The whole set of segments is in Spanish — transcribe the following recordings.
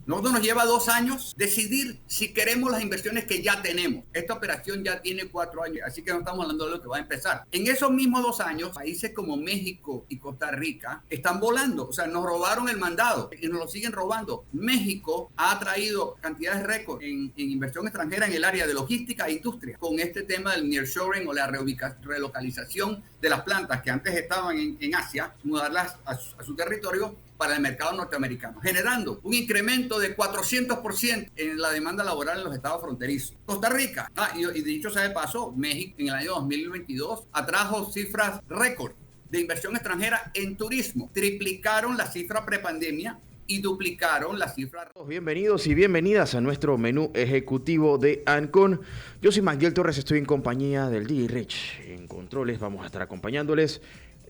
Nosotros nos lleva 2 años decidir si queremos las inversiones que ya tenemos. Esta operación ya tiene 4 años, así que no estamos hablando de lo que va a empezar. En esos mismos 2 años, países como México y Costa Rica están volando. O sea, nos robaron el mandado y nos lo siguen robando. México ha traído cantidades récord en inversión extranjera en el área de logística e industria con este tema del nearshoring o la relocalización de las plantas que antes estaban en Asia, mudarlas a su territorio para el mercado norteamericano, generando un incremento de 400% en la demanda laboral en los estados fronterizos. Costa Rica, y dicho sea de paso, México en el año 2022 atrajo cifras récord de inversión extranjera en turismo. Triplicaron la cifra prepandemia y duplicaron la cifra. Bienvenidos y bienvenidas a nuestro menú ejecutivo de Ancon. Yo soy Miguel Torres, estoy en compañía del DJ Rich. En controles vamos a estar acompañándoles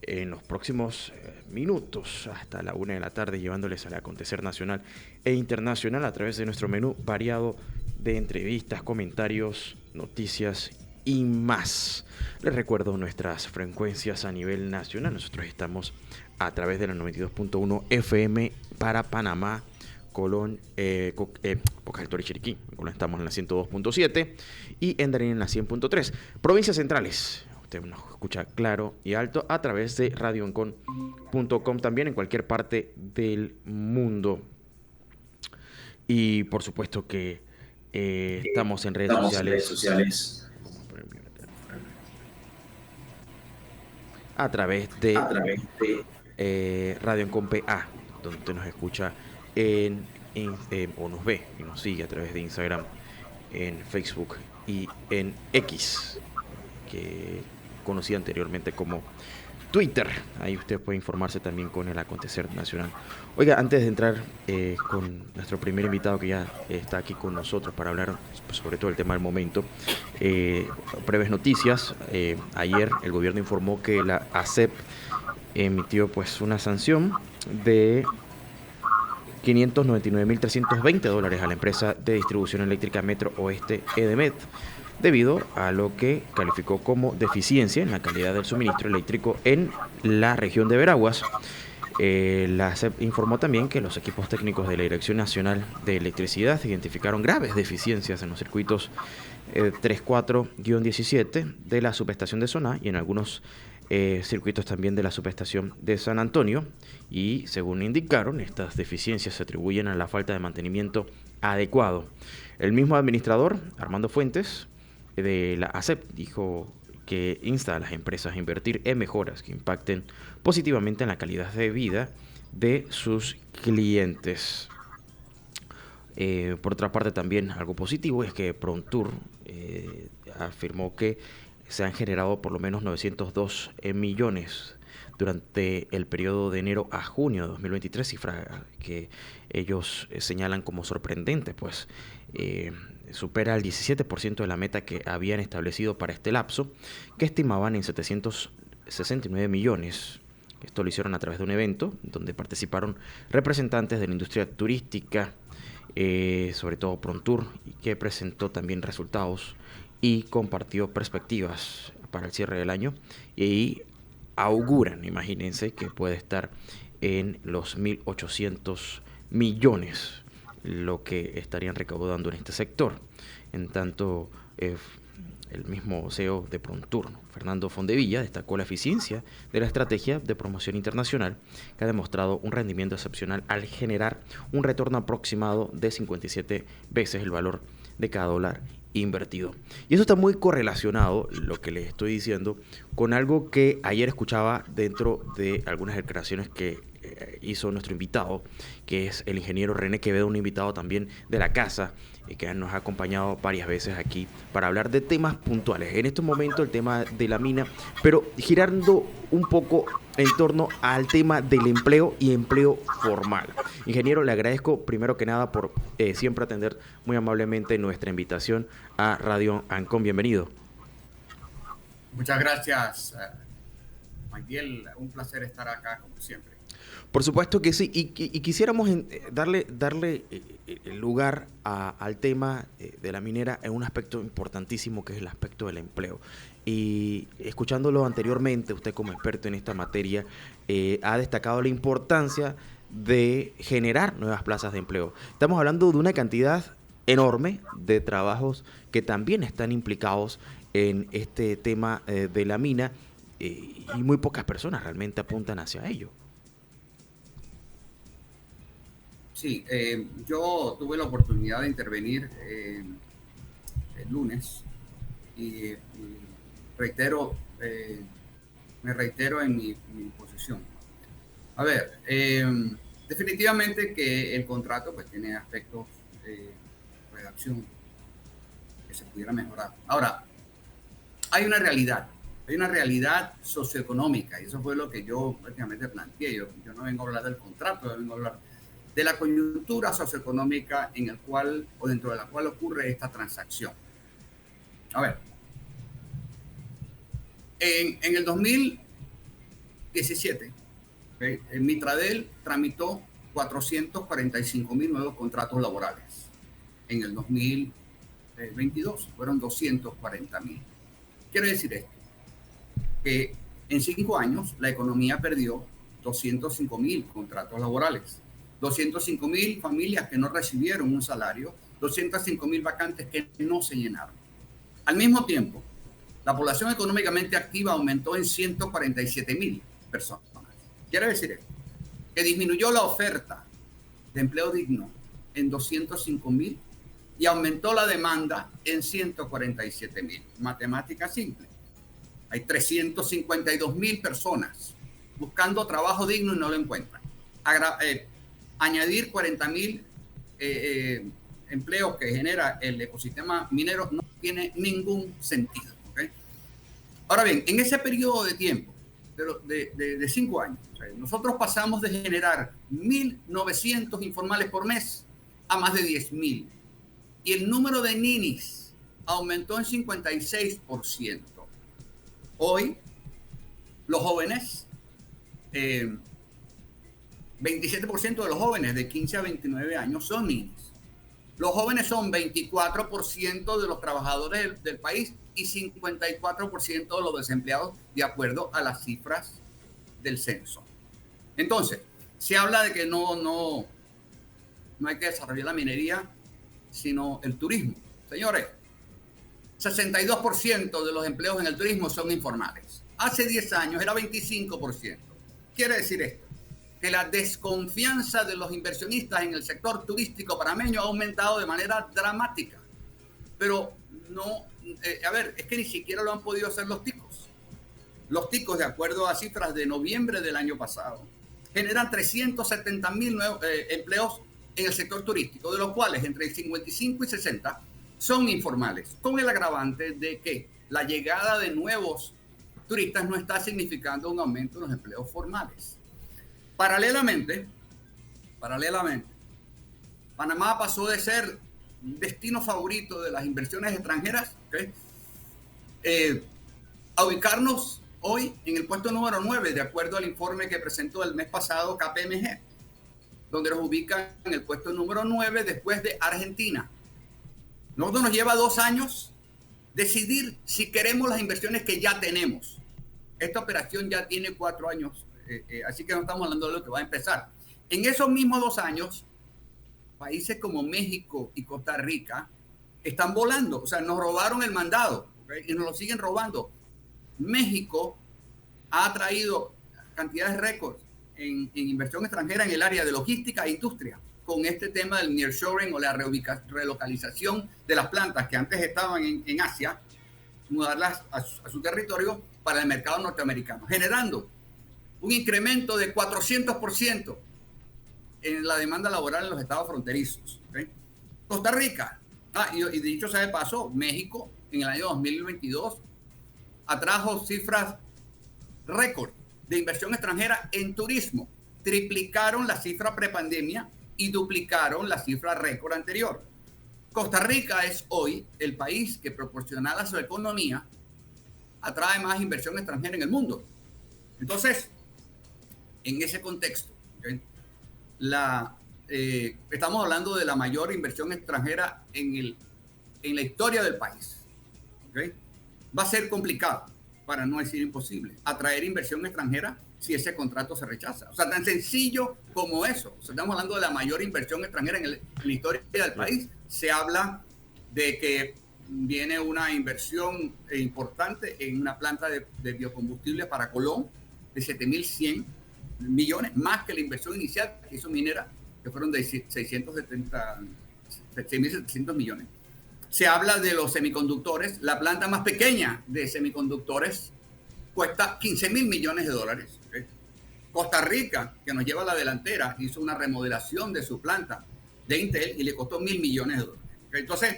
en los próximos minutos hasta la 1 de la tarde, llevándoles al acontecer nacional e internacional a través de nuestro menú variado de entrevistas, comentarios, noticias y más. Les recuerdo nuestras frecuencias a nivel nacional. Nosotros estamos a través de la 92.1 FM para Panamá, Colón, Boca del Toro y Chiriquí. En Colón estamos en la 102.7 y en Darién en la 100.3. Provincias centrales. Usted nos escucha claro y alto a través de radioancon.com, también en cualquier parte del mundo. Y por supuesto que estamos en redes sociales a través de Radio Ancon PA, donde usted nos escucha o nos ve y nos sigue a través de Instagram, en Facebook y en X, que conocía anteriormente como Twitter. Ahí usted puede informarse también con el acontecer nacional. Oiga, antes de entrar con nuestro primer invitado que ya está aquí con nosotros para hablar sobre todo el tema del momento, breves noticias. Ayer el gobierno informó que la ASEP emitió pues una sanción de $599.320 a la empresa de distribución eléctrica Metro Oeste EDMET, debido a lo que calificó como deficiencia en la calidad del suministro eléctrico en la región de Veraguas. La ASEP informó también que los equipos técnicos de la Dirección Nacional de Electricidad identificaron graves deficiencias en los circuitos 34-17 de la subestación de Soná y en algunos circuitos también de la subestación de San Antonio, y según indicaron, estas deficiencias se atribuyen a la falta de mantenimiento adecuado. El mismo administrador, Armando Fuentes, de la ASEP, dijo que insta a las empresas a invertir en mejoras que impacten positivamente en la calidad de vida de sus clientes. Por otra parte, también algo positivo es que Prontur afirmó que se han generado por lo menos 902 millones durante el periodo de enero a junio de 2023, cifra que ellos señalan como sorprendente, pues supera el 17% de la meta que habían establecido para este lapso, que estimaban en 769 millones. Esto lo hicieron a través de un evento donde participaron representantes de la industria turística, sobre todo Prontur, que presentó también resultados y compartió perspectivas para el cierre del año, y auguran, imagínense, que puede estar en los 1.800 millones lo que estarían recaudando en este sector. En tanto, el mismo CEO de Prontur, Fernando Fondevilla, destacó la eficiencia de la estrategia de promoción internacional, que ha demostrado un rendimiento excepcional al generar un retorno aproximado de 57 veces el valor de cada dólar invertido. Y eso está muy correlacionado, lo que les estoy diciendo, con algo que ayer escuchaba dentro de algunas declaraciones que hizo nuestro invitado, que es el ingeniero René Quevedo, un invitado también de la casa, que nos ha acompañado varias veces aquí para hablar de temas puntuales. En estos momentos el tema de la mina, pero girando un poco en torno al tema del empleo y empleo formal. Ingeniero, le agradezco primero que nada por siempre atender muy amablemente nuestra invitación a Radio Ancon. Bienvenido. Muchas gracias, Miguel. Un placer estar acá, como siempre. Por supuesto que sí, y quisiéramos darle lugar al tema de la minera en un aspecto importantísimo, que es el aspecto del empleo. Y escuchándolo anteriormente, usted como experto en esta materia ha destacado la importancia de generar nuevas plazas de empleo. Estamos hablando de una cantidad enorme de trabajos que también están implicados en este tema de la mina, y muy pocas personas realmente apuntan hacia ello. Sí, yo tuve la oportunidad de intervenir el lunes y reitero, me reitero en mi posición. A ver, definitivamente que el contrato pues tiene aspectos de redacción que se pudiera mejorar. Ahora, hay una realidad socioeconómica, y eso fue lo que yo prácticamente planteé. Yo no vengo a hablar del contrato, yo vengo a hablar de la coyuntura socioeconómica en el cual o dentro de la cual ocurre esta transacción. A ver, en el 2017, ¿okay? El Mitradel tramitó 445,000 nuevos contratos laborales. En el 2022 fueron 240,000. Quiere decir esto, que en 5 años la economía perdió 205,000 contratos laborales, 205,000 familias que no recibieron un salario, 205,000 vacantes que no se llenaron. Al mismo tiempo, la población económicamente activa aumentó en 147,000 personas. Quiere decir esto, que disminuyó la oferta de empleo digno en 205,000 y aumentó la demanda en 147,000. Matemática simple. Hay 352,000 personas buscando trabajo digno y no lo encuentran. Añadir 40,000 empleos que genera el ecosistema minero no tiene ningún sentido. ¿Okay? Ahora bien, en ese periodo de tiempo, de 5 años, o sea, nosotros pasamos de generar 1,900 informales por mes a más de 10,000. Y el número de ninis aumentó en 56%. Hoy, los jóvenes, 27% de los jóvenes de 15 a 29 años son ninis. Los jóvenes son 24% de los trabajadores del país y 54% de los desempleados, de acuerdo a las cifras del censo. Entonces, se habla de que no hay que desarrollar la minería, sino el turismo. Señores, 62% de los empleos en el turismo son informales. Hace 10 años era 25%. Quiere decir esto, que la desconfianza de los inversionistas en el sector turístico panameño ha aumentado de manera dramática. Pero no, es que ni siquiera lo han podido hacer los ticos. Los ticos, de acuerdo a cifras de noviembre del año pasado, generan 370,000 nuevos empleos en el sector turístico, de los cuales entre 55 y 60 son informales, con el agravante de que la llegada de nuevos turistas no está significando un aumento en los empleos formales. Paralelamente, Panamá pasó de ser destino favorito de las inversiones extranjeras, ¿okay? A ubicarnos hoy en el puesto número 9, de acuerdo al informe que presentó el mes pasado KPMG, donde nos ubican en el puesto número 9 después de Argentina. Nosotros nos lleva 2 años decidir si queremos las inversiones que ya tenemos. Esta operación ya tiene 4 años, así que no estamos hablando de lo que va a empezar. En esos mismos 2 años, países como México y Costa Rica están volando, o sea, nos robaron el mandado, ¿okay? Y nos lo siguen robando. México ha traído cantidades récords en inversión extranjera en el área de logística e industria, con este tema del nearshoring o la relocalización de las plantas que antes estaban en Asia, mudarlas a su territorio para el mercado norteamericano, generando un incremento de 400% en la demanda laboral en los estados fronterizos. ¿Okay? Costa Rica, y dicho sea de paso, México en el año 2022 atrajo cifras récord de inversión extranjera en turismo, triplicaron la cifra prepandemia y duplicaron la cifra récord anterior. Costa Rica es hoy el país que, proporcional a su economía, atrae más inversión extranjera en el mundo. Entonces, en ese contexto, ¿okay? Estamos hablando de la mayor inversión extranjera en la historia del país. ¿Okay? Va a ser complicado, para no decir imposible, atraer inversión extranjera si ese contrato se rechaza. O sea, tan sencillo como eso. O sea, estamos hablando de la mayor inversión extranjera en la historia del país. Se habla de que viene una inversión importante en una planta de biocombustible para Colón de 7.100 millones, más que la inversión inicial que hizo Minera, que fueron de 6.700 millones. Se habla de los semiconductores. La planta más pequeña de semiconductores cuesta 15.000 millones de dólares. ¿Okay? Costa Rica, que nos lleva a la delantera, hizo una remodelación de su planta de Intel y le costó 1.000 millones de dólares. ¿Okay? Entonces,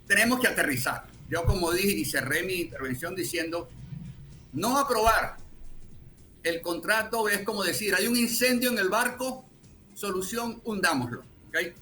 tenemos que aterrizar. Yo, como dije y cerré mi intervención diciendo, no aprobar el contrato es como decir, hay un incendio en el barco, solución, hundámoslo. ¿Okay?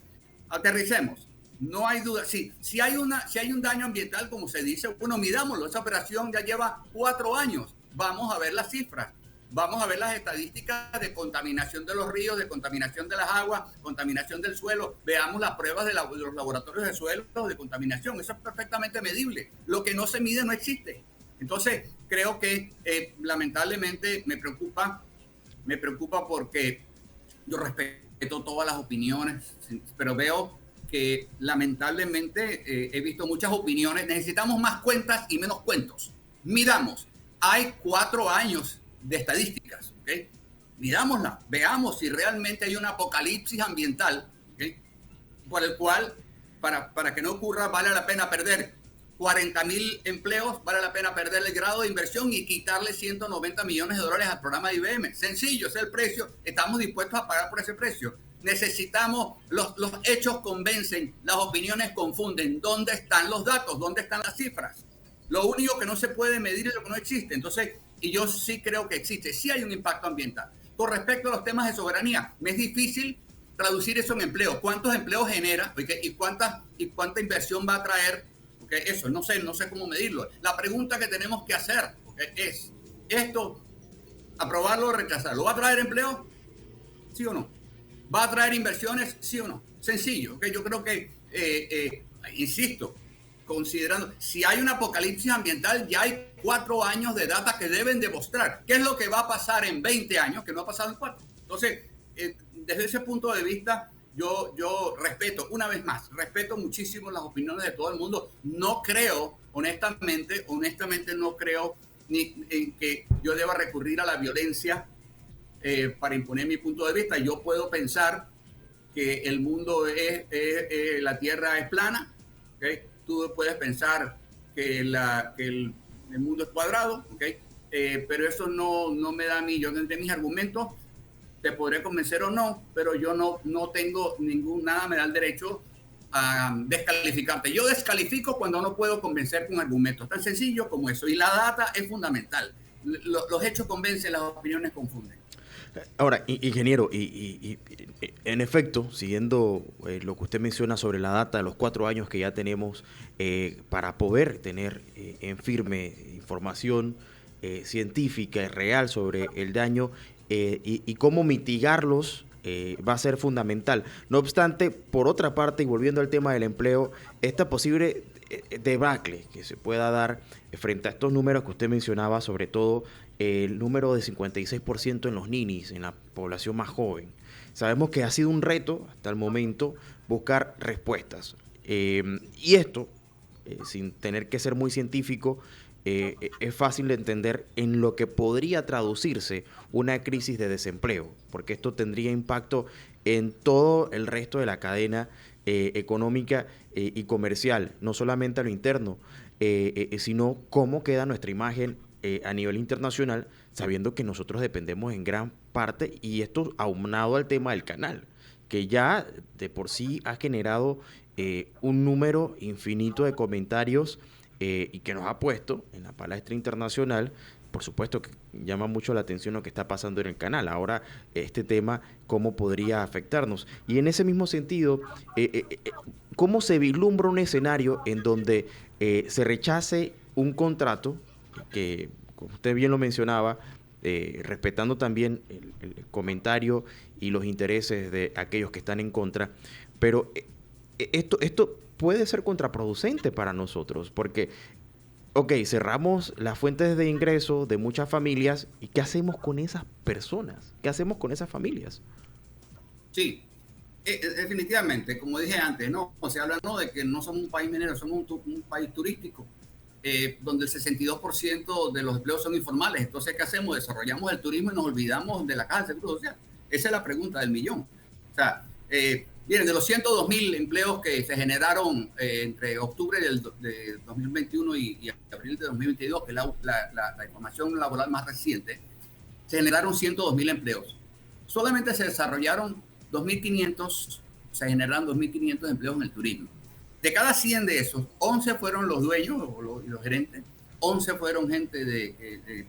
Aterricemos. No hay duda. Si hay un daño ambiental, como se dice, bueno, midámoslo. Esa operación ya lleva 4 años. Vamos a ver las cifras. Vamos a ver las estadísticas de contaminación de los ríos, de contaminación de las aguas, contaminación del suelo. Veamos las pruebas de los laboratorios de suelo de contaminación. Eso es perfectamente medible. Lo que no se mide no existe. Entonces, creo que lamentablemente me preocupa porque yo respeto todas las opiniones, pero veo que lamentablemente he visto muchas opiniones. Necesitamos más cuentas y menos cuentos. Midamos. Hay 4 años de estadísticas. ¿Okay? Midámosla. Veamos si realmente hay un apocalipsis ambiental, ¿okay? Por el cual, para que no ocurra, vale la pena perder 40.000 empleos, vale la pena perder el grado de inversión y quitarle 190 millones de dólares al programa de IBM. Sencillo, ese es el precio. Estamos dispuestos a pagar por ese precio. Necesitamos, los hechos convencen, las opiniones confunden. ¿Dónde están los datos? ¿Dónde están las cifras? Lo único que no se puede medir es lo que no existe. Entonces, y yo sí creo que existe, sí hay un impacto ambiental. Con respecto a los temas de soberanía, me es difícil traducir eso en empleo. ¿Cuántos empleos genera? ¿Okay? ¿Y cuánta inversión va a traer? ¿Okay? Eso, no sé cómo medirlo. La pregunta que tenemos que hacer, ¿okay? Es, ¿esto, aprobarlo o rechazarlo, va a traer empleo? ¿Sí o no? ¿Va a traer inversiones? ¿Sí o no? Sencillo. ¿Okay? Yo creo que, insisto, considerando, si hay un apocalipsis ambiental, ya hay 4 años de data que deben demostrar qué es lo que va a pasar en 20 años, que no ha pasado en 4. Entonces, desde ese punto de vista, yo respeto, una vez más, respeto muchísimo las opiniones de todo el mundo. No creo, honestamente no creo ni en que yo deba recurrir a la violencia para imponer mi punto de vista. Yo puedo pensar que el mundo la Tierra es plana, ¿okay? Tú puedes pensar que el mundo es cuadrado, ¿okay? Pero eso no me da a mí. Yo tendré mis argumentos, te podré convencer o no, pero yo no tengo nada me da el derecho a descalificarte. Yo descalifico cuando no puedo convencer con argumentos, tan sencillo como eso. Y la data es fundamental. Los hechos convencen, las opiniones confunden. Ahora, ingeniero, y en efecto, siguiendo lo que usted menciona sobre la data de los 4 años que ya tenemos para poder tener en firme información científica y real sobre el daño y cómo mitigarlos, va a ser fundamental. No obstante, por otra parte, y volviendo al tema del empleo, esta posible debacle que se pueda dar frente a estos números que usted mencionaba, sobre todo el número de 56% en los ninis, en la población más joven. Sabemos que ha sido un reto hasta el momento buscar respuestas. Y esto, sin tener que ser muy científico, es fácil de entender en lo que podría traducirse una crisis de desempleo, porque esto tendría impacto en todo el resto de la cadena económica y comercial, no solamente a lo interno, sino cómo queda nuestra imagen a nivel internacional, sabiendo que nosotros dependemos en gran parte, y esto aunado al tema del canal, que ya de por sí ha generado un número infinito de comentarios y que nos ha puesto en la palestra internacional. Por supuesto que llama mucho la atención lo que está pasando en el canal. Ahora, este tema, ¿cómo podría afectarnos? Y en ese mismo sentido, ¿cómo se vislumbra un escenario en donde se rechace un contrato que, como usted bien lo mencionaba, respetando también el comentario y los intereses de aquellos que están en contra, pero esto puede ser contraproducente para nosotros, porque Ok, cerramos las fuentes de ingreso de muchas familias. ¿Y qué hacemos con esas personas? ¿Qué hacemos con esas familias? Sí, definitivamente, como dije antes, ¿no? O sea, habla no de que no somos un país minero, somos un país turístico, donde el 62% de los empleos son informales. Entonces, ¿qué hacemos? Desarrollamos el turismo y nos olvidamos de la caja de seguro social. Esa es la pregunta del millón. O sea, miren, de los 102.000 empleos que se generaron entre octubre de 2021 y abril de 2022, que es la información laboral más reciente, se generaron 102.000 empleos. Solamente se desarrollaron 2.500, se generaron 2.500 empleos en el turismo. De cada 100 de esos, 11 fueron los dueños o los gerentes, 11 fueron gente de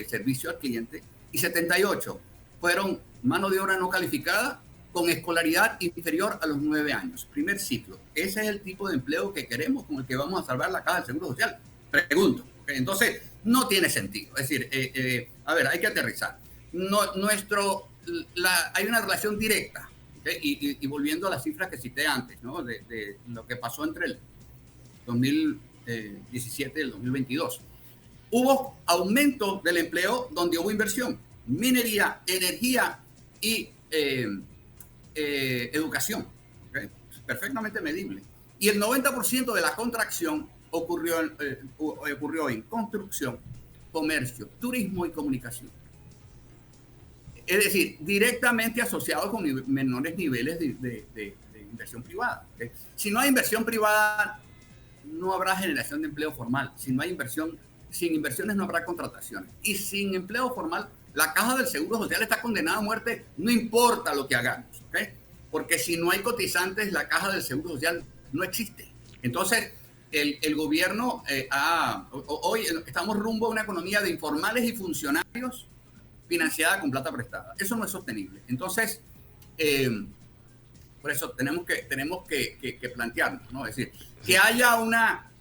servicio al cliente y 78 fueron mano de obra no calificada con escolaridad inferior a los 9 años. Primer ciclo. Ese es el tipo de empleo que queremos, con el que vamos a salvar la caja del Seguro Social. Pregunto. ¿Okay? Entonces, no tiene sentido. Es decir, a ver, hay que aterrizar. No, hay una relación directa, ¿okay? Y volviendo a las cifras que cité antes, ¿no? de lo que pasó entre el 2017 y el 2022. Hubo aumento del empleo donde hubo inversión, minería, energía y educación, ¿okay? Perfectamente medible. Y el 90% de la contracción ocurrió en construcción, comercio, turismo y comunicación. Es decir, directamente asociados con menores niveles de inversión privada. ¿Okay? Si no hay inversión privada, no habrá generación de empleo formal. Si no hay inversión, sin inversiones no habrá contrataciones. Y sin empleo formal, la caja del Seguro Social está condenada a muerte, no importa lo que hagamos. ¿Okay? Porque si no hay cotizantes, la caja del Seguro Social no existe. Entonces, el gobierno, hoy estamos rumbo a una economía de informales y funcionarios financiada con plata prestada. Eso no es sostenible. Entonces, por eso tenemos que plantearnos, ¿no? Es decir, que haya una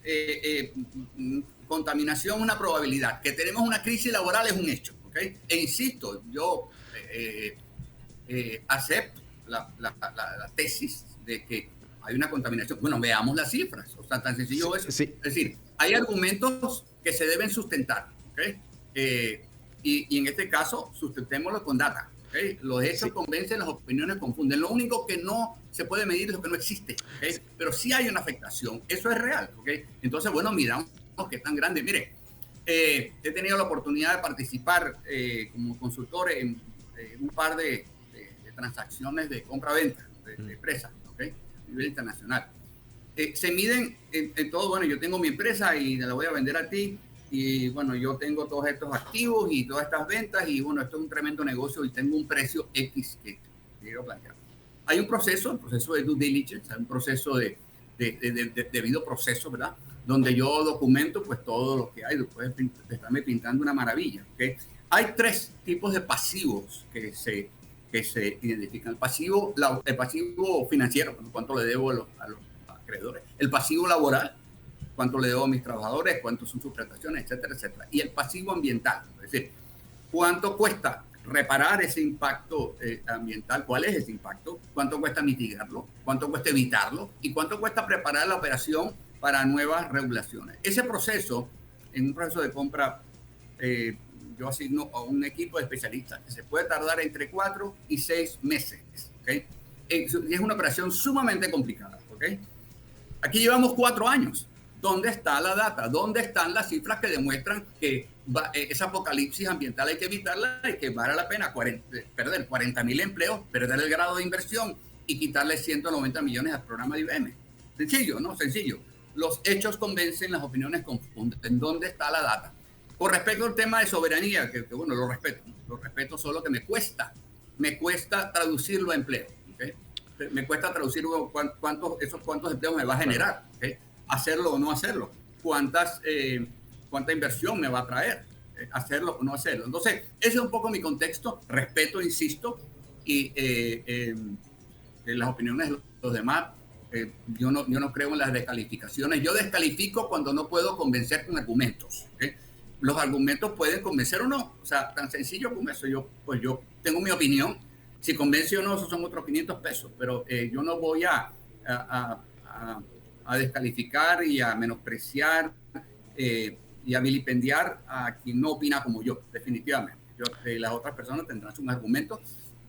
contaminación, una probabilidad. Que tenemos una crisis laboral es un hecho, ¿ok? E insisto, yo acepto la tesis de que hay una contaminación. Bueno, veamos las cifras. O sea, tan sencillo eso. Sí. Es decir, hay argumentos que se deben sustentar, ¿ok? Y en este caso, sustentémoslo con data. ¿Okay? Los hechos convencen, las opiniones confunden. Lo único que no se puede medir es lo que no existe. ¿Okay? Pero sí hay una afectación. Eso es real. ¿Okay? Entonces, bueno, miramos que es tan grande. Mire, he tenido la oportunidad de participar como consultor en un par de transacciones de compra-venta de empresas, ¿okay? A nivel internacional. Se miden en todo. Bueno, yo tengo mi empresa y la voy a vender a ti. Y bueno, yo tengo todos estos activos y todas estas ventas y bueno, esto es un tremendo negocio y tengo un precio X que quiero plantear. Hay un proceso, el proceso de due diligence, hay un proceso de debido proceso, ¿verdad? Donde yo documento pues todo lo que hay, después de estarme pintando una maravilla, ¿okay? Hay 3 tipos de pasivos que se identifican. El pasivo financiero, cuánto le debo a los acreedores. El pasivo laboral, cuánto le debo a mis trabajadores, cuánto son sus prestaciones, etcétera, etcétera. Y el pasivo ambiental, es decir, cuánto cuesta reparar ese impacto ambiental, cuál es ese impacto, cuánto cuesta mitigarlo, cuánto cuesta evitarlo y cuánto cuesta preparar la operación para nuevas regulaciones. Ese proceso, en un proceso de compra, yo asigno a un equipo de especialistas que se puede tardar entre 4 y 6 meses. ¿Okay? Es una operación sumamente complicada. ¿Okay? Aquí llevamos 4 años. ¿Dónde está la data? ¿Dónde están las cifras que demuestran que esa apocalipsis ambiental hay que evitarla y que vale la pena perder 40.000 empleos, perder el grado de inversión y quitarle 190 millones al programa de IBM? Sencillo, ¿no? Sencillo. Los hechos convencen, las opiniones confunden. ¿Dónde está la data? Con respecto al tema de soberanía, que bueno, lo respeto, solo que me cuesta traducirlo a empleo. ¿Okay? Me cuesta traducirlo, cuántos empleos me va a generar. ¿Okay? Hacerlo o no hacerlo, cuánta inversión me va a traer, hacerlo o no hacerlo. Entonces, ese es un poco mi contexto. Respeto, insisto, y las opiniones de los demás. Yo no creo en las descalificaciones. Yo descalifico cuando no puedo convencer con argumentos. ¿Okay? Los argumentos pueden convencer o no. O sea, tan sencillo como eso. Yo tengo mi opinión. Si convence o no, esos son otros 500 pesos. Pero yo no voy a descalificar y a menospreciar y a vilipendiar a quien no opina como yo, definitivamente. Las otras personas tendrán sus argumentos.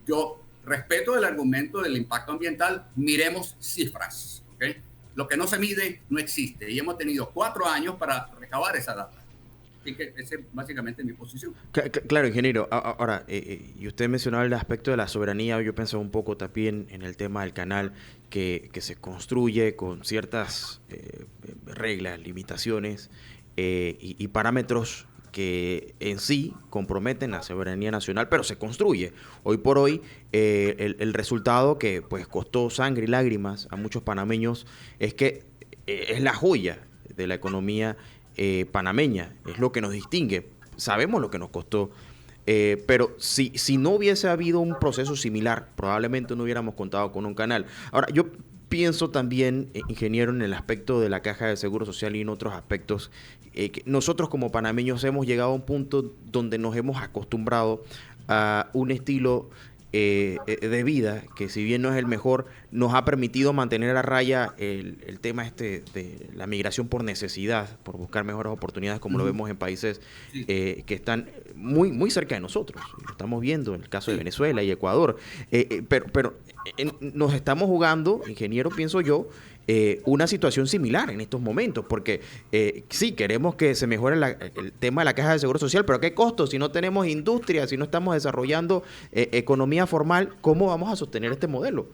Yo respeto el argumento del impacto ambiental. Miremos cifras, ¿okay? Lo que no se mide no existe y hemos tenido 4 años para recabar esa data. Así que esa es básicamente mi posición. Claro, ingeniero. Ahora, y usted mencionaba el aspecto de la soberanía. Yo pensaba un poco también en el tema del canal que se construye con ciertas reglas, limitaciones y parámetros que en sí comprometen la soberanía nacional, pero se construye. Hoy por hoy, el resultado que pues costó sangre y lágrimas a muchos panameños es que es la joya de la economía panameña, es lo que nos distingue. Sabemos lo que nos costó, pero si no hubiese habido un proceso similar, probablemente no hubiéramos contado con un canal. Ahora, yo pienso también, ingeniero, en el aspecto de la Caja de Seguro Social y en otros aspectos, que nosotros como panameños hemos llegado a un punto donde nos hemos acostumbrado a un estilo de vida que, si bien no es el mejor, nos ha permitido mantener a raya el tema de la migración por necesidad, por buscar mejores oportunidades, como lo vemos en países que están muy, muy cerca de nosotros. Lo estamos viendo en el caso de Venezuela y Ecuador. Pero nos estamos jugando, ingeniero, pienso yo, una situación similar en estos momentos, porque sí, queremos que se mejore el tema de la Caja de Seguro Social, pero ¿a qué costo? Si no tenemos industria, si no estamos desarrollando economía formal, ¿cómo vamos a sostener este modelo?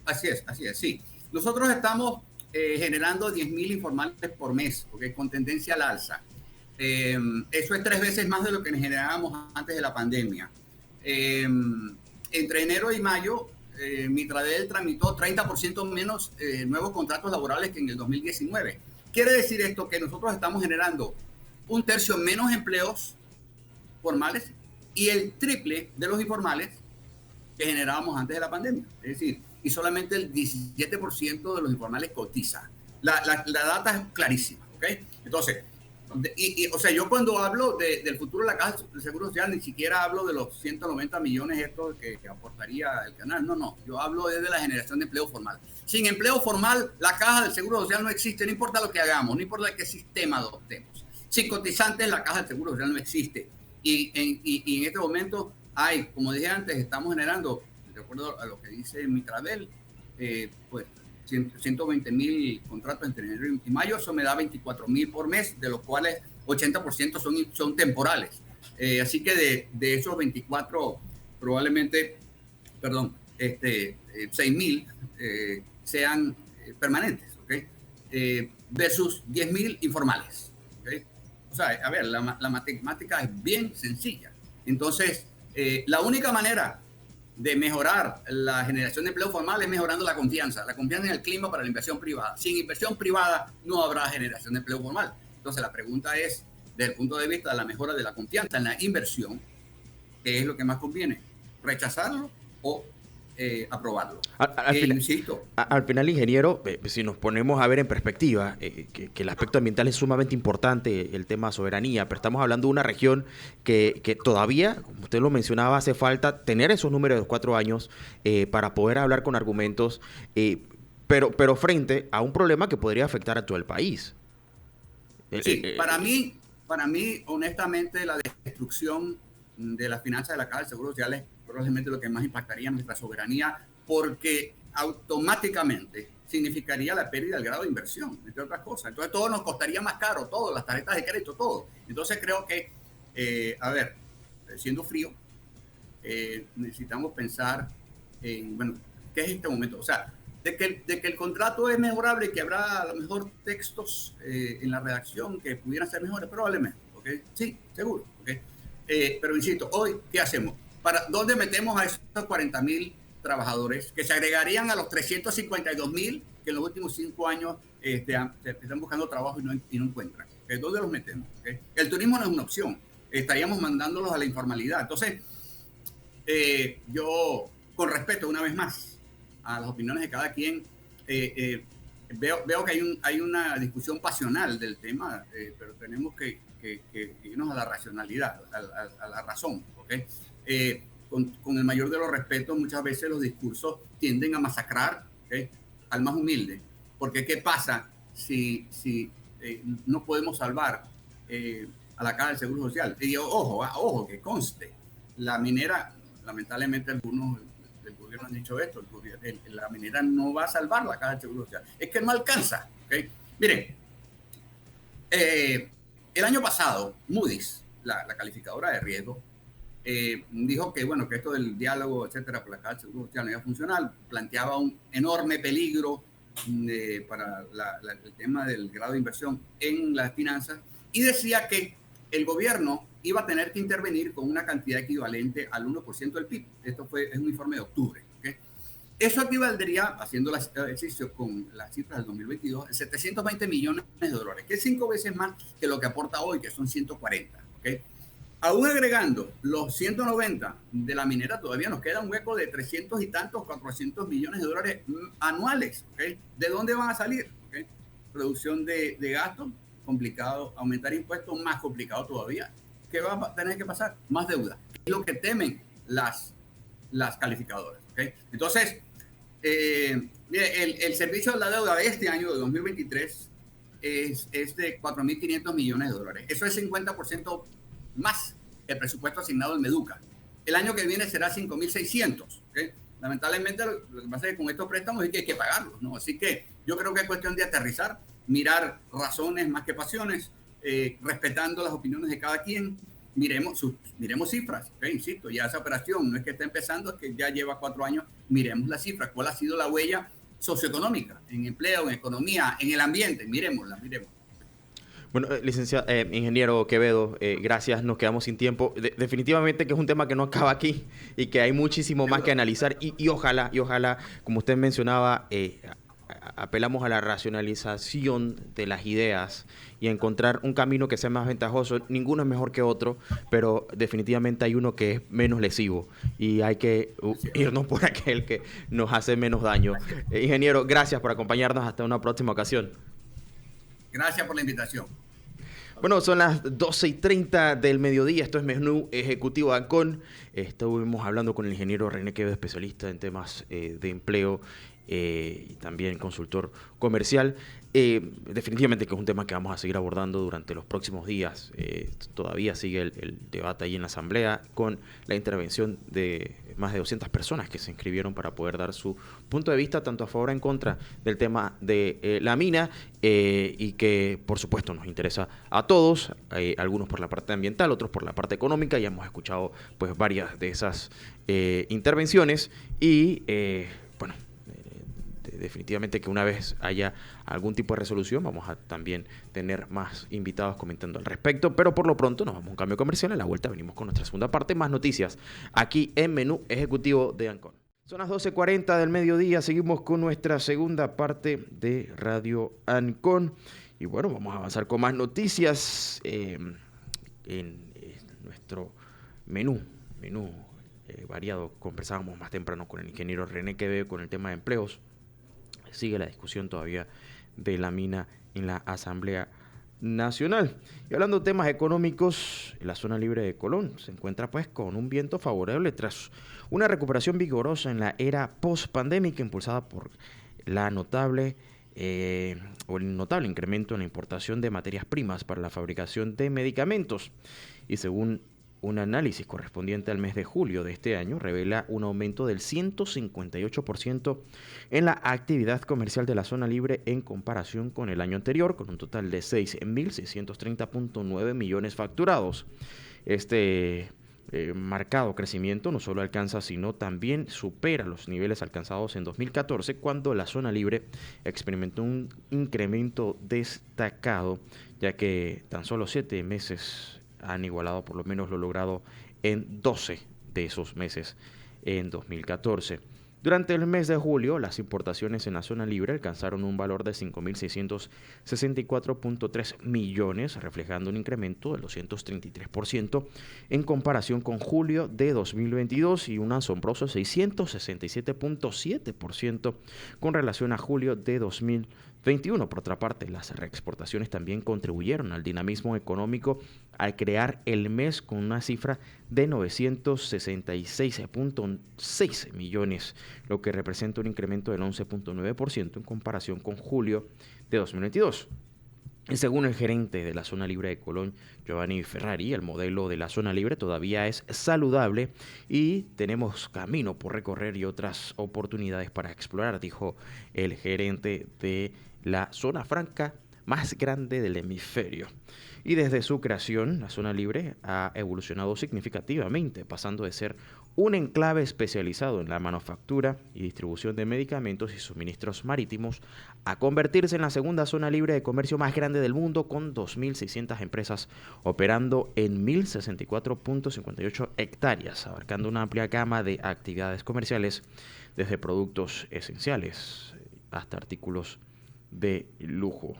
Así es, sí. Nosotros estamos generando 10.000 informales por mes, porque con tendencia al alza. Eso es 3 veces más de lo que generábamos antes de la pandemia. Entre enero y mayo, Mitradel tramitó 30% menos nuevos contratos laborales que en el 2019. Quiere decir esto que nosotros estamos generando 1/3 menos empleos formales y el triple de los informales que generábamos antes de la pandemia. Es decir, y solamente el 17% de los informales cotiza. La data es clarísima, ¿ok? Entonces, o sea, yo cuando hablo del futuro de la Caja de Seguro Social, ni siquiera hablo de los 190 millones estos que aportaría el canal. No. Yo hablo desde la generación de empleo formal. Sin empleo formal, la Caja del Seguro Social no existe, no importa lo que hagamos, no importa qué sistema adoptemos. Sin cotizantes, la Caja del Seguro Social no existe. Y en este momento hay, como dije antes, estamos generando, de acuerdo a lo que dice Mitradel, pues 120.000 contratos entre enero y mayo. Eso me da 24.000 por mes, de los cuales 80% son temporales. Así que de esos 24, probablemente, 6.000 sean permanentes, ¿okay? Versus 10.000 informales, ¿okay? O sea, a ver, la matemática es bien sencilla. Entonces, la única manera de mejorar la generación de empleo formal es mejorando la confianza en el clima para la inversión privada. Sin inversión privada no habrá generación de empleo formal. Entonces la pregunta es, desde el punto de vista de la mejora de la confianza en la inversión, ¿qué es lo que más conviene? ¿Rechazarlo o aprobarlo? Al final, ingeniero, si nos ponemos a ver en perspectiva, que el aspecto ambiental es sumamente importante, el tema soberanía, pero estamos hablando de una región que todavía, como usted lo mencionaba, hace falta tener esos números de los 4 años para poder hablar con argumentos, pero frente a un problema que podría afectar a todo el país. Sí, para mí, honestamente, la destrucción de las finanzas de la Caja de Seguro Social es probablemente lo que más impactaría nuestra soberanía, porque automáticamente significaría la pérdida del grado de inversión, entre otras cosas. Entonces todo nos costaría más caro, todo, las tarjetas de crédito, todo. Entonces creo que, siendo frío, necesitamos pensar en, bueno, ¿qué es este momento? O sea, de que el contrato es mejorable y que habrá a lo mejor textos en la redacción que pudieran ser mejores, probablemente, ¿ok? Sí, seguro, ¿ok? Pero insisto, hoy, ¿qué hacemos? ¿Para dónde metemos a esos 40.000 trabajadores que se agregarían a los 352.000 que en los últimos 5 años están buscando trabajo y no encuentran? ¿Dónde los metemos? ¿Okay? El turismo no es una opción. Estaríamos mandándolos a la informalidad. Entonces, yo, con respeto, una vez más, a las opiniones de cada quien, veo que hay una discusión pasional del tema, pero tenemos que irnos a la racionalidad, a la razón, ¿okay? Con el mayor de los respetos, muchas veces los discursos tienden a masacrar, ¿okay?, al más humilde, porque ¿qué pasa si no podemos salvar a la Caja del Seguro Social. Y ojo, que conste, la minera, lamentablemente algunos del gobierno han dicho esto, la minera no va a salvar la Caja del Seguro Social. Es que no alcanza. ¿Okay? Miren, el año pasado, Moody's, la calificadora de riesgo, dijo que, bueno, que esto del diálogo, etcétera, por la Caja del Seguro Social no iba a funcionar, planteaba un enorme peligro para el tema del grado de inversión en las finanzas, y decía que el gobierno iba a tener que intervenir con una cantidad equivalente al 1% del PIB. Esto es un informe de octubre. ¿Okay? Eso equivaldría, haciendo el ejercicio con las cifras del 2022, a 720 millones de dólares, que es 5 veces más que lo que aporta hoy, que son 140. ¿Okay? Aún agregando los 190 de la minera, todavía nos queda un hueco de 300 y tantos, 400 millones de dólares anuales. ¿Okay? ¿De dónde van a salir? ¿Okay? Producción de gastos, complicado. Aumentar impuestos, más complicado todavía. ¿Qué va a tener que pasar? Más deuda. Es lo que temen las calificadoras. ¿Okay? Entonces, el servicio de la deuda de este año, de 2023, es de 4.500 millones de dólares. Eso es 50% más el presupuesto asignado al Meduca. El año que viene será 5.600. ¿Okay? Lamentablemente, lo que pasa es que con estos préstamos es que hay que pagarlos, ¿no? Así que yo creo que es cuestión de aterrizar, mirar razones más que pasiones, respetando las opiniones de cada quien. Miremos cifras, ¿okay? Insisto, ya esa operación no es que está empezando, es que ya lleva 4 años. Miremos las cifras, cuál ha sido la huella socioeconómica, en empleo, en economía, en el ambiente. Miremosla. Bueno, licenciado, ingeniero Quevedo, gracias, nos quedamos sin tiempo. Definitivamente que es un tema que no acaba aquí y que hay muchísimo más que analizar y ojalá, como usted mencionaba, apelamos a la racionalización de las ideas y a encontrar un camino que sea más ventajoso. Ninguno es mejor que otro, pero definitivamente hay uno que es menos lesivo y hay que irnos por aquel que nos hace menos daño. Ingeniero, gracias por acompañarnos. Hasta una próxima ocasión. Gracias por la invitación. Bueno, son las 12:30 del mediodía. Esto es Menú Ejecutivo de Ancon. Estuvimos hablando con el ingeniero René Quevedo, especialista en temas de empleo y también consultor comercial. Definitivamente que es un tema que vamos a seguir abordando durante los próximos días. Todavía sigue el debate ahí en la Asamblea con la intervención de más de 200 personas que se inscribieron para poder dar su punto de vista tanto a favor o en contra del tema de la mina y que por supuesto nos interesa a todos, algunos por la parte ambiental, otros por la parte económica. Ya hemos escuchado pues varias de esas intervenciones y bueno, definitivamente que una vez haya algún tipo de resolución vamos a también tener más invitados comentando al respecto, pero por lo pronto nos vamos a un cambio comercial. A la vuelta venimos con nuestra segunda parte, más noticias aquí en Menú Ejecutivo de Ancon. Son las 12:40 del mediodía, seguimos con nuestra segunda parte de Radio Ancon y bueno, vamos a avanzar con más noticias en nuestro menú variado. Conversábamos más temprano con el ingeniero René Quevedo con el tema de empleos. Sigue la discusión todavía de la mina en la Asamblea Nacional. Y hablando de temas económicos, la zona libre de Colón se encuentra pues con un viento favorable tras una recuperación vigorosa en la era post-pandémica impulsada por el notable incremento en la importación de materias primas para la fabricación de medicamentos. Y según un análisis correspondiente al mes de julio de este año revela un aumento del 158% en la actividad comercial de la zona libre en comparación con el año anterior, con un total de 6.630.9 millones facturados. Este marcado crecimiento no solo alcanza, sino también supera los niveles alcanzados en 2014, cuando la zona libre experimentó un incremento destacado, ya que tan solo 7 meses han igualado por lo menos lo logrado en 12 de esos meses en 2014. Durante el mes de julio, las importaciones en la zona libre alcanzaron un valor de 5.664.3 millones, reflejando un incremento del 233% en comparación con julio de 2022 y un asombroso 667.7% con relación a julio de 2021. Por otra parte, las reexportaciones también contribuyeron al dinamismo económico al crear el mes con una cifra de 966.6 millones, lo que representa un incremento del 11.9% en comparación con julio de 2022. Y según el gerente de la zona libre de Colón, Giovanni Ferrari, el modelo de la zona libre todavía es saludable y tenemos camino por recorrer y otras oportunidades para explorar, dijo el gerente de la zona franca más grande del hemisferio. Y desde su creación, la zona libre ha evolucionado significativamente, pasando de ser un enclave especializado en la manufactura y distribución de medicamentos y suministros marítimos a convertirse en la segunda zona libre de comercio más grande del mundo, con 2.600 empresas operando en 1.064.58 hectáreas, abarcando una amplia gama de actividades comerciales, desde productos esenciales hasta artículos de lujo.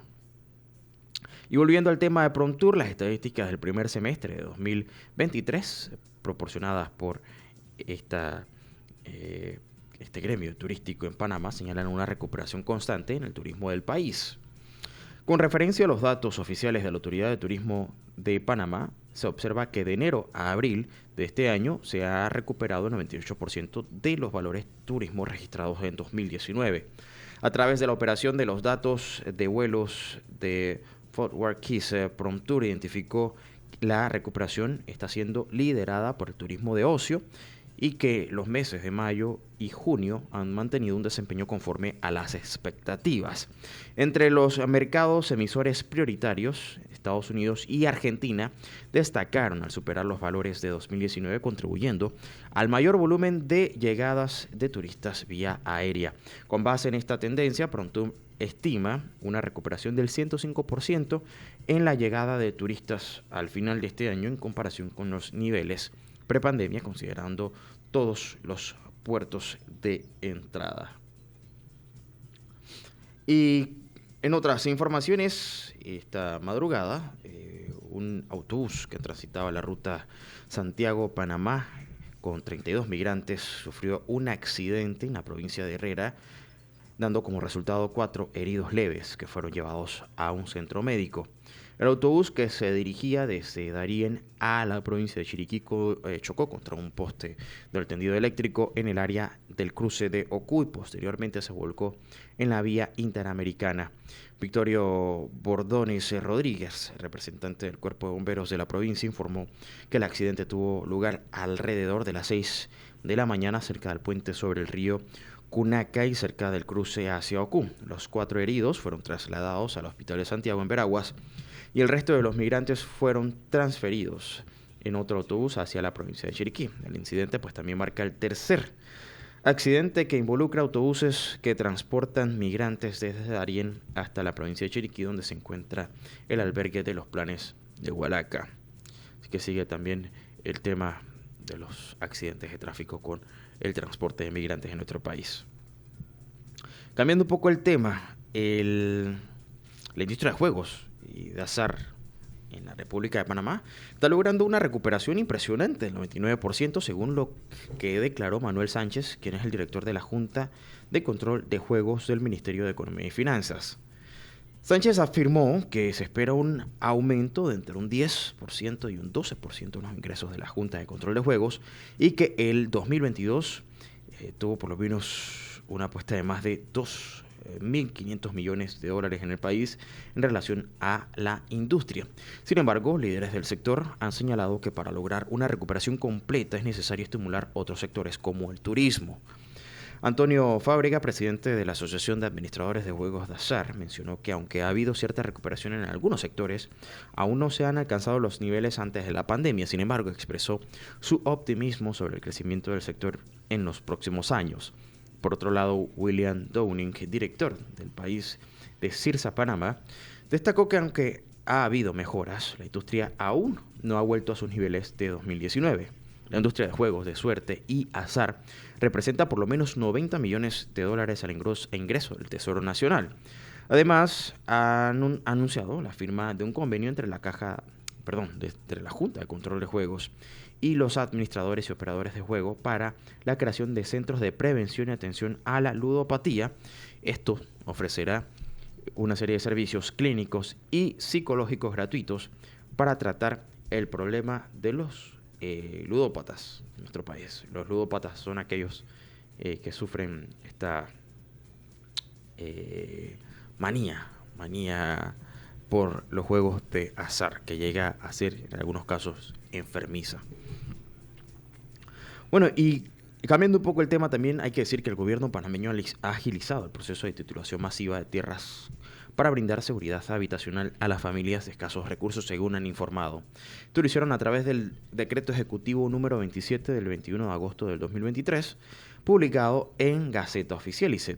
Y volviendo al tema de PROMTUR, las estadísticas del primer semestre de 2023, proporcionadas por este gremio turístico en Panamá, señalan una recuperación constante en el turismo del país. Con referencia a los datos oficiales de la Autoridad de Turismo de Panamá, se observa que de enero a abril de este año se ha recuperado el 98% de los valores turismo registrados en 2019. A través de la operación de los datos de vuelos de Forward Keys, PROMTUR identificó la recuperación está siendo liderada por el turismo de ocio y que los meses de mayo y junio han mantenido un desempeño conforme a las expectativas. Entre los mercados emisores prioritarios, Estados Unidos y Argentina destacaron al superar los valores de 2019, contribuyendo al mayor volumen de llegadas de turistas vía aérea. Con base en esta tendencia, PROMTUR estima una recuperación del 105% en la llegada de turistas al final de este año en comparación con los niveles prepandemia, considerando todos los puertos de entrada. Y en otras informaciones, esta madrugada, un autobús que transitaba la ruta Santiago-Panamá con 32 migrantes sufrió un accidente en la provincia de Herrera, dando como resultado 4 heridos leves que fueron llevados a un centro médico. El autobús, que se dirigía desde Darién a la provincia de Chiriquí, chocó contra un poste del tendido eléctrico en el área del cruce de Ocú y posteriormente se volcó en la vía interamericana. Victorio Bordones Rodríguez, representante del Cuerpo de Bomberos de la provincia, informó que el accidente tuvo lugar alrededor de las 6 de la mañana cerca del puente sobre el río Cunacay, cerca del cruce hacia Ocú. Los 4 heridos fueron trasladados al Hospital de Santiago en Veraguas y el resto de los migrantes fueron transferidos en otro autobús hacia la provincia de Chiriquí. El incidente también marca el tercer accidente que involucra autobuses que transportan migrantes desde Darién hasta la provincia de Chiriquí, donde se encuentra el albergue de los Planes de Hualaca. Así que sigue también el tema de los accidentes de tráfico con el transporte de migrantes en nuestro país. Cambiando un poco el tema, la industria de juegos y de azar en la República de Panamá está logrando una recuperación impresionante del 99%, según lo que declaró Manuel Sánchez, quien es el director de la Junta de Control de Juegos del Ministerio de Economía y Finanzas. Sánchez afirmó que se espera un aumento de entre un 10% y un 12% en los ingresos de la Junta de Control de Juegos y que el 2022 tuvo por lo menos una apuesta de más de 2.500 millones de dólares en el país en relación a la industria. Sin embargo, líderes del sector han señalado que para lograr una recuperación completa es necesario estimular otros sectores como el turismo. Antonio Fábrega, presidente de la Asociación de Administradores de Juegos de Azar, mencionó que aunque ha habido cierta recuperación en algunos sectores, aún no se han alcanzado los niveles antes de la pandemia. Sin embargo, expresó su optimismo sobre el crecimiento del sector en los próximos años. Por otro lado, William Downing, director del país de CIRSA Panamá, destacó que aunque ha habido mejoras, la industria aún no ha vuelto a sus niveles de 2019. La industria de juegos de suerte y azar representa por lo menos 90 millones de dólares al ingreso del Tesoro Nacional. Además, han anunciado la firma de un convenio entre entre la Junta de Control de Juegos y los administradores y operadores de juego para la creación de centros de prevención y atención a la ludopatía. Esto ofrecerá una serie de servicios clínicos y psicológicos gratuitos para tratar el problema de los ludópatas en nuestro país. Los ludópatas son aquellos que sufren esta manía por los juegos de azar, que llega a ser en algunos casos enfermiza. Bueno, y cambiando un poco el tema, también hay que decir que el gobierno panameño ha agilizado el proceso de titulación masiva de tierras para brindar seguridad habitacional a las familias de escasos recursos, según han informado. Esto lo hicieron a través del decreto ejecutivo número 27 del 21 de agosto del 2023, publicado en Gaceta Oficial, y se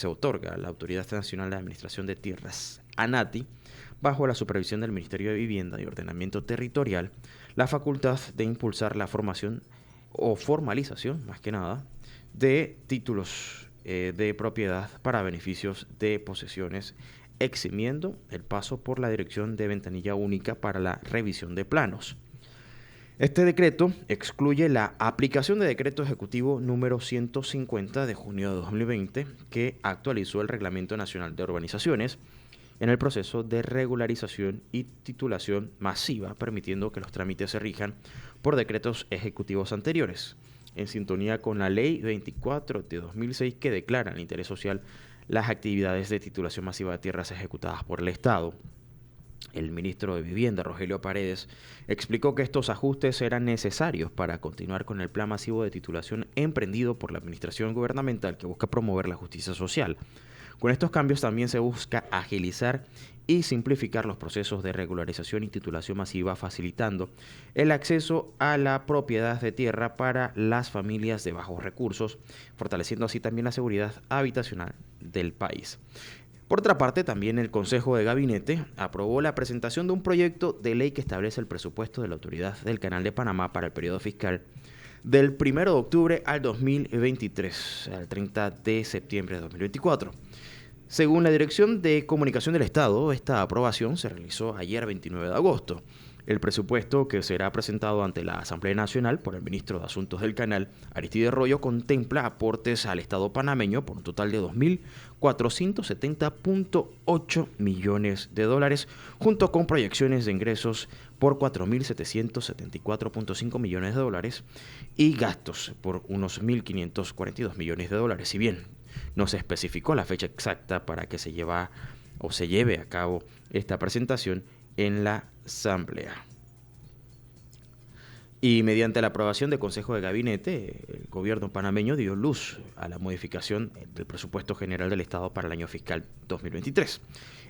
otorga a la Autoridad Nacional de Administración de Tierras, ANATI, bajo la supervisión del Ministerio de Vivienda y Ordenamiento Territorial, la facultad de impulsar la formación o formalización, más que nada, de títulos de propiedad para beneficios de posesiones, eximiendo el paso por la Dirección de Ventanilla Única para la revisión de planos. Este decreto excluye la aplicación de decreto ejecutivo número 150 de junio de 2020, que actualizó el Reglamento Nacional de Urbanizaciones en el proceso de regularización y titulación masiva, permitiendo que los trámites se rijan por decretos ejecutivos anteriores, en sintonía con la Ley 24 de 2006, que declara el interés social las actividades de titulación masiva de tierras ejecutadas por el Estado. El ministro de Vivienda, Rogelio Paredes, explicó que estos ajustes eran necesarios para continuar con el plan masivo de titulación emprendido por la administración gubernamental, que busca promover la justicia social. Con estos cambios también se busca agilizar y simplificar los procesos de regularización y titulación masiva, facilitando el acceso a la propiedad de tierra para las familias de bajos recursos, fortaleciendo así también la seguridad habitacional del país. Por otra parte, también el Consejo de Gabinete aprobó la presentación de un proyecto de ley que establece el presupuesto de la Autoridad del Canal de Panamá para el periodo fiscal del 1 de octubre al 2023, al 30 de septiembre de 2024. Según la Dirección de Comunicación del Estado, esta aprobación se realizó ayer 29 de agosto. El presupuesto, que será presentado ante la Asamblea Nacional por el ministro de Asuntos del Canal, Aristide Royo, contempla aportes al Estado panameño por un total de 2.470.8 millones de dólares, junto con proyecciones de ingresos por 4.774.5 millones de dólares y gastos por unos 1.542 millones de dólares. Si bien no se especificó la fecha exacta para que se lleve a cabo esta presentación en la Asamblea. Y mediante la aprobación del Consejo de Gabinete, el gobierno panameño dio luz a la modificación del presupuesto general del Estado para el año fiscal 2023.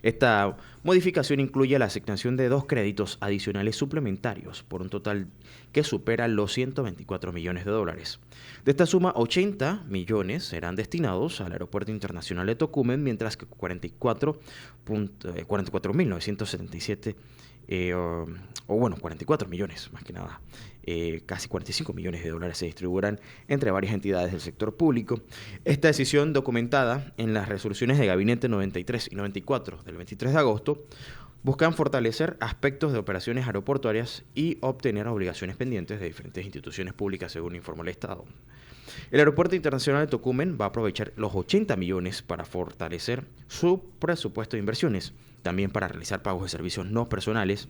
Esta modificación incluye la asignación de 2 créditos adicionales suplementarios por un total que supera los 124 millones de dólares. De esta suma, 80 millones serán destinados al Aeropuerto Internacional de Tocumen, mientras que 44.977 44 millones más que nada, casi 45 millones de dólares se distribuirán entre varias entidades del sector público. Esta decisión, documentada en las resoluciones de Gabinete 93 y 94 del 23 de agosto, buscan fortalecer aspectos de operaciones aeroportuarias y obtener obligaciones pendientes de diferentes instituciones públicas, según informó el Estado. El Aeropuerto Internacional de Tocumen va a aprovechar los 80 millones para fortalecer su presupuesto de inversiones, también para realizar pagos de servicios no personales,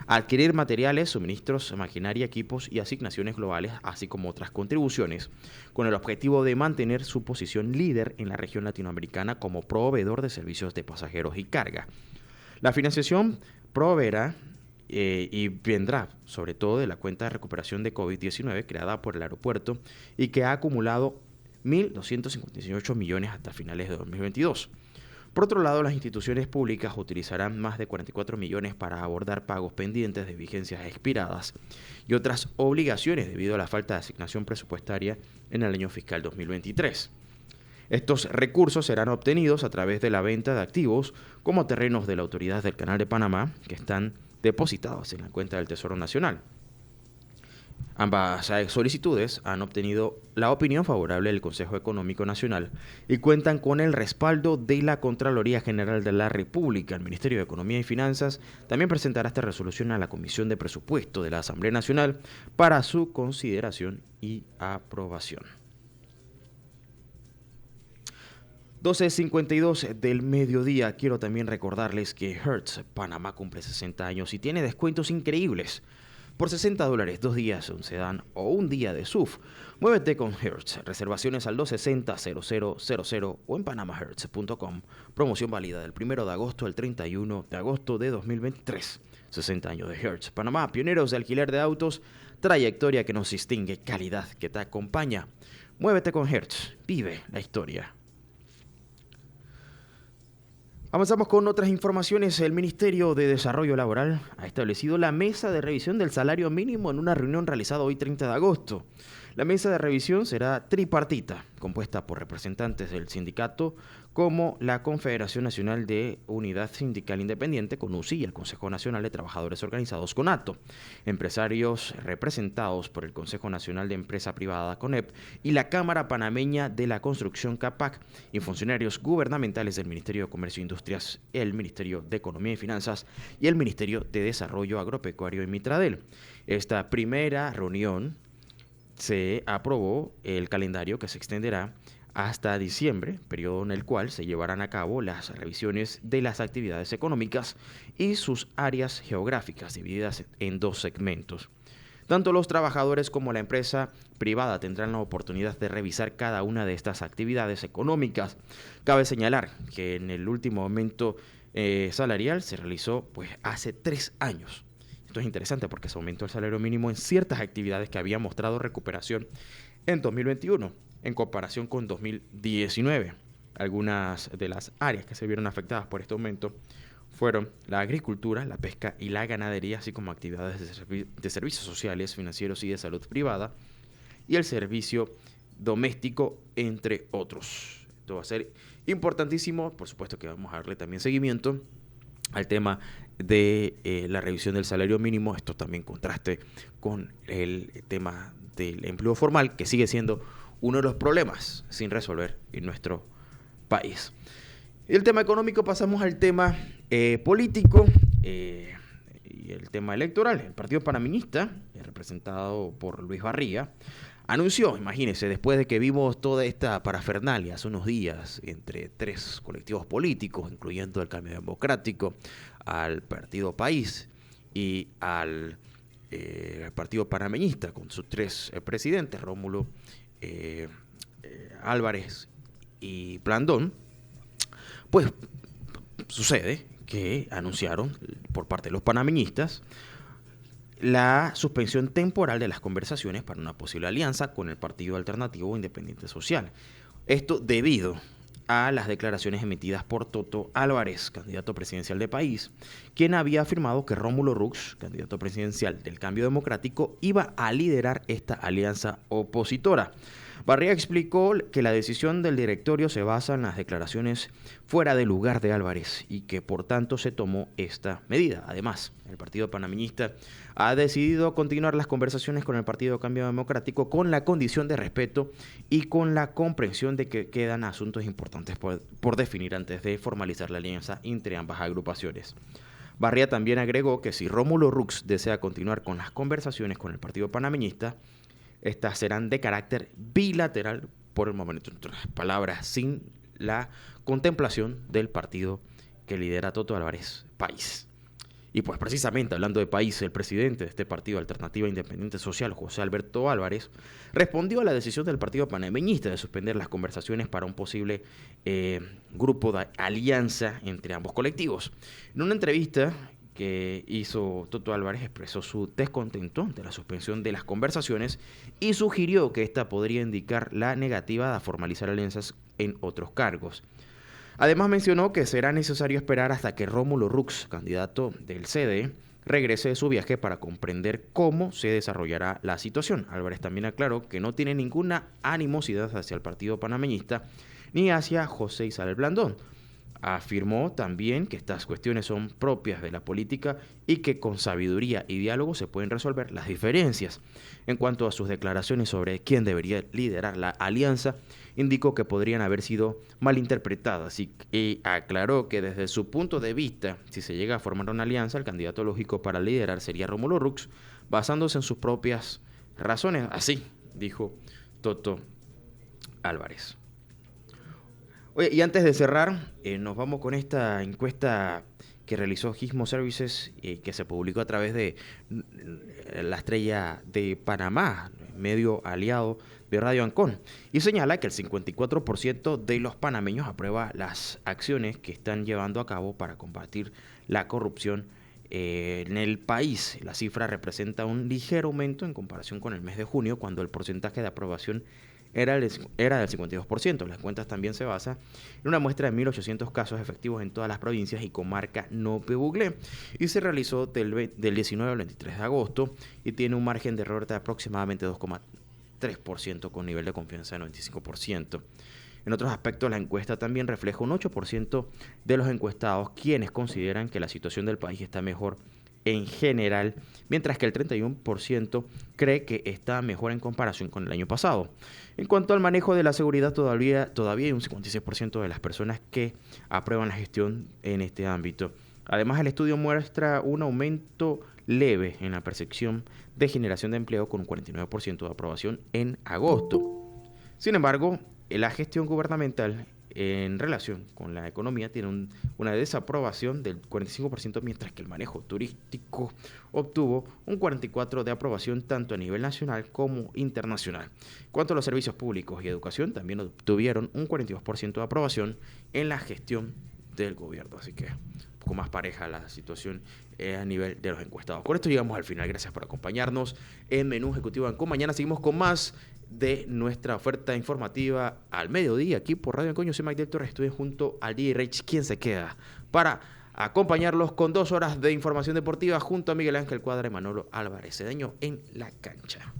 adquirir materiales, suministros, maquinaria, equipos y asignaciones globales, así como otras contribuciones, con el objetivo de mantener su posición líder en la región latinoamericana como proveedor de servicios de pasajeros y carga. La financiación proveerá y vendrá sobre todo de la cuenta de recuperación de COVID-19 creada por el aeropuerto y que ha acumulado 1.258 millones hasta finales de 2022. Por otro lado, las instituciones públicas utilizarán más de 44 millones para abordar pagos pendientes de vigencias expiradas y otras obligaciones debido a la falta de asignación presupuestaria en el año fiscal 2023. Estos recursos serán obtenidos a través de la venta de activos como terrenos de la Autoridad del Canal de Panamá, que están depositados en la cuenta del Tesoro Nacional. Ambas solicitudes han obtenido la opinión favorable del Consejo Económico Nacional y cuentan con el respaldo de la Contraloría General de la República. El Ministerio de Economía y Finanzas también presentará esta resolución a la Comisión de Presupuesto de la Asamblea Nacional para su consideración y aprobación. 12:52 del mediodía. Quiero también recordarles que Hertz Panamá cumple 60 años y tiene descuentos increíbles por $60, 2 días un sedán o un día de SUV. Muévete con Hertz. Reservaciones al 260-0000 o en panamahertz.com. Promoción válida del 1 de agosto al 31 de agosto de 2023. 60 años de Hertz. Panamá, pioneros de alquiler de autos. Trayectoria que nos distingue, calidad que te acompaña. Muévete con Hertz. Vive la historia. Avanzamos con otras informaciones. El Ministerio de Desarrollo Laboral ha establecido la mesa de revisión del salario mínimo en una reunión realizada hoy 30 de agosto. La mesa de revisión será tripartita, compuesta por representantes del sindicato como la Confederación Nacional de Unidad Sindical Independiente, CONUSI, y el Consejo Nacional de Trabajadores Organizados, CONATO, empresarios representados por el Consejo Nacional de Empresa Privada, CONEP, y la Cámara Panameña de la Construcción, CAPAC, y funcionarios gubernamentales del Ministerio de Comercio e Industrias, el Ministerio de Economía y Finanzas y el Ministerio de Desarrollo Agropecuario y Mitradel. Esta primera reunión se aprobó el calendario que se extenderá hasta diciembre, periodo en el cual se llevarán a cabo las revisiones de las actividades económicas y sus áreas geográficas, divididas en 2 segmentos. Tanto los trabajadores como la empresa privada tendrán la oportunidad de revisar cada una de estas actividades económicas. Cabe señalar que en el último aumento salarial se realizó hace 3 años. Esto es interesante porque se aumentó el salario mínimo en ciertas actividades que habían mostrado recuperación en 2021 en comparación con 2019. Algunas de las áreas que se vieron afectadas por este aumento fueron la agricultura, la pesca y la ganadería, así como actividades de servicios sociales, financieros y de salud privada, y el servicio doméstico, entre otros. Esto va a ser importantísimo. Por supuesto que vamos a darle también seguimiento al tema de la revisión del salario mínimo. Esto también contraste con el tema del empleo formal, que sigue siendo uno de los problemas sin resolver en nuestro país. El tema económico, pasamos al tema político y el tema electoral. El Partido Panameñista, representado por Luis Barría, anunció, imagínense, después de que vimos toda esta parafernalia hace unos días entre 3 colectivos políticos, incluyendo el Cambio Democrático, al Partido País y al Partido Panameñista, con sus 3 presidentes, Rómulo, Álvarez y Blandón, pues sucede que anunciaron por parte de los panameñistas la suspensión temporal de las conversaciones para una posible alianza con el Partido Alternativo Independiente Social. Esto debido a las declaraciones emitidas por Toto Álvarez, candidato presidencial de País, quien había afirmado que Rómulo Rux, candidato presidencial del Cambio Democrático, iba a liderar esta alianza opositora. Barría explicó que la decisión del directorio se basa en las declaraciones fuera de lugar de Álvarez y que por tanto se tomó esta medida. Además, el Partido Panameñista ha decidido continuar las conversaciones con el Partido Cambio Democrático con la condición de respeto y con la comprensión de que quedan asuntos importantes por definir antes de formalizar la alianza entre ambas agrupaciones. Barría también agregó que si Rómulo Rux desea continuar con las conversaciones con el Partido Panameñista, estas serán de carácter bilateral por el momento, en otras palabras, sin la contemplación del partido que lidera Toto Álvarez, País. Y pues precisamente hablando de País, el presidente de este partido Alternativa Independiente Social, José Alberto Álvarez, respondió a la decisión del Partido Panameñista de suspender las conversaciones para un posible grupo de alianza entre ambos colectivos. En una entrevista que hizo Toto Álvarez, expresó su descontento ante la suspensión de las conversaciones y sugirió que esta podría indicar la negativa a formalizar alianzas en otros cargos. Además mencionó que será necesario esperar hasta que Rómulo Rux, candidato del CD, regrese de su viaje para comprender cómo se desarrollará la situación. Álvarez también aclaró que no tiene ninguna animosidad hacia el Partido Panameñista ni hacia José Isabel Blandón. Afirmó también que estas cuestiones son propias de la política y que con sabiduría y diálogo se pueden resolver las diferencias. En cuanto a sus declaraciones sobre quién debería liderar la alianza, indicó que podrían haber sido malinterpretadas y aclaró que desde su punto de vista, si se llega a formar una alianza, el candidato lógico para liderar sería Rómulo Rux, basándose en sus propias razones. Así dijo Toto Álvarez. Oye, y antes de cerrar, nos vamos con esta encuesta que realizó Gizmo Services y que se publicó a través de La Estrella de Panamá, medio aliado de Radio Ancon, y señala que el 54% de los panameños aprueba las acciones que están llevando a cabo para combatir la corrupción en el país. La cifra representa un ligero aumento en comparación con el mes de junio, cuando el porcentaje de aprobación era del 52%. Las cuentas también se basa en una muestra de 1.800 casos efectivos en todas las provincias y comarca no Pebuglé, y se realizó del 19 al 23 de agosto y tiene un margen de error de aproximadamente 2,3% con nivel de confianza de 95%. En otros aspectos, la encuesta también refleja un 8% de los encuestados quienes consideran que la situación del país está mejor en general, mientras que el 31% cree que está mejor en comparación con el año pasado. En cuanto al manejo de la seguridad, todavía hay un 56% de las personas que aprueban la gestión en este ámbito. Además, el estudio muestra un aumento leve en la percepción de generación de empleo, con un 49% de aprobación en agosto. Sin embargo, la gestión gubernamental en relación con la economía tiene una desaprobación del 45%, mientras que el manejo turístico obtuvo un 44% de aprobación tanto a nivel nacional como internacional. En cuanto a los servicios públicos y educación, también obtuvieron un 42% de aprobación en la gestión del gobierno. Así que un poco más pareja la situación a nivel de los encuestados. Con esto llegamos al final. Gracias por acompañarnos en Menú Ejecutivo Ancon. Mañana seguimos con más de nuestra oferta informativa al mediodía aquí por Radio Ancon. Yo soy Mike Del Torres, estoy junto al DJ Rich, quien se queda para acompañarlos con 2 horas de información deportiva junto a Miguel Ángel Cuadra y Manolo Álvarez Cedeño en la cancha.